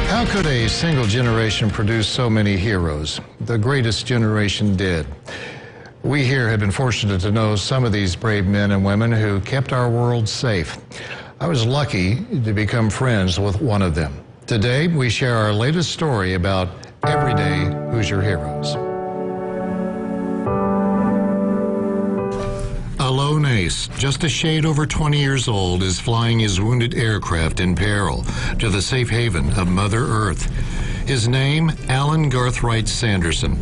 How could a single generation produce so many heroes? The greatest generation did. We here have been fortunate to know some of these brave men and women who kept our world safe. I was lucky to become friends with one of them. Today, we share our latest story about everyday Hoosier heroes. A lone ace, just a shade over 20 years old, is flying his wounded aircraft in peril to the safe haven of Mother Earth. His name, Alan Garthright Sanderson.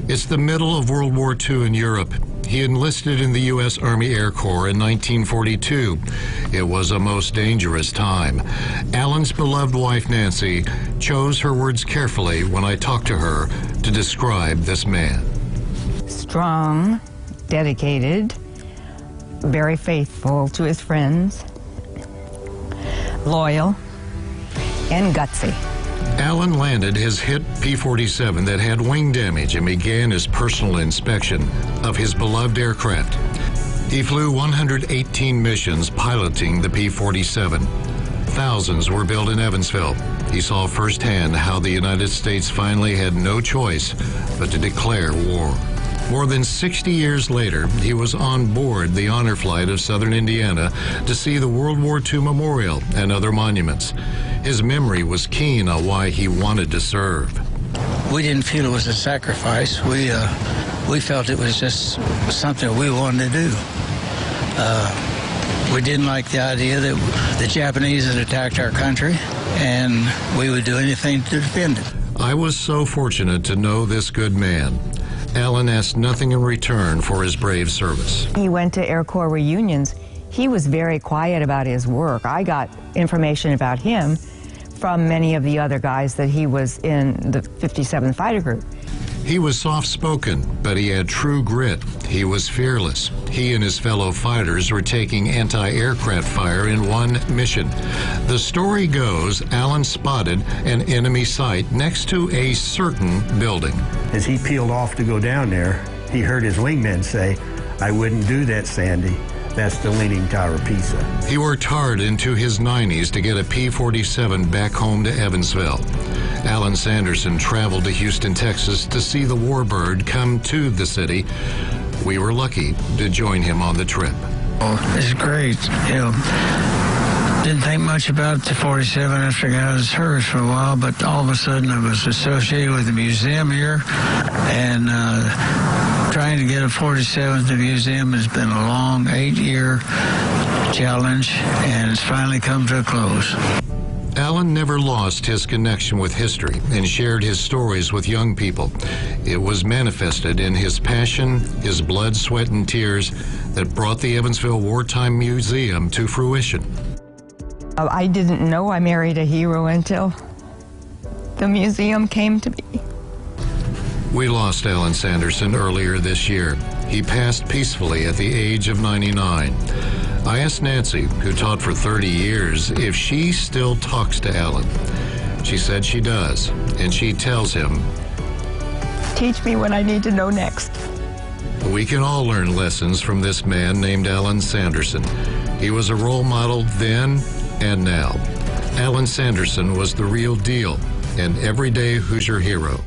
It's the middle of World War II in Europe. He enlisted in the U.S. Army Air Corps in 1942. It was a most dangerous time. Alan's beloved wife, Nancy, chose her words carefully when I talked to her to describe this man. Strong, dedicated, very faithful to his friends, loyal, and gutsy. Alan landed his hit P-47 that had wing damage and began his personal inspection of his beloved aircraft. He flew 118 missions piloting the P-47. Thousands were built in Evansville. He saw firsthand how the United States finally had no choice but to declare war. More than 60 years later, he was on board the honor flight of Southern Indiana to see the World War II Memorial and other monuments. His memory was keen on why he wanted to serve. We didn't feel it was a sacrifice. We felt it was just something we wanted to do. We didn't like the idea that the Japanese had attacked our country, and we would do anything to defend it. I was so fortunate to know this good man. Alan asked nothing in return for his brave service. He went to Air Corps reunions. He was very quiet about his work. I got information about him from many of the other guys that he was in the 57th Fighter Group. He was soft-spoken, but he had true grit. He was fearless. He and his fellow fighters were taking anti-aircraft fire in one mission. The story goes, Alan spotted an enemy site next to a certain building. As he peeled off to go down there, he heard his wingman say, "I wouldn't do that, Sandy. That's the Leaning Tower of Pisa." He worked hard into his 90s to get a P-47 back home to Evansville. Alan Sanderson traveled to Houston, Texas to see the warbird come to the city. We were lucky to join him on the trip. Oh, it's great. Didn't think much about the 47 after I got out of service for a while, but all of a sudden I was associated with the museum here, and trying to get a 47 to the museum has been a long 8-year challenge, and it's finally come to a close. Alan never lost his connection with history and shared his stories with young people. It was manifested in his passion, his blood, sweat, and tears that brought the Evansville Wartime Museum to fruition. I didn't know I married a hero until the museum came to me. We lost Alan Sanderson earlier this year. He passed peacefully at the age of 99. I asked Nancy, who taught for 30 years, if she still talks to Alan. She said she does, and she tells him, Teach me what I need to know next. We can all learn lessons from this man named Alan Sanderson. He was a role model then and now. Alan Sanderson was the real deal, an everyday Hoosier hero.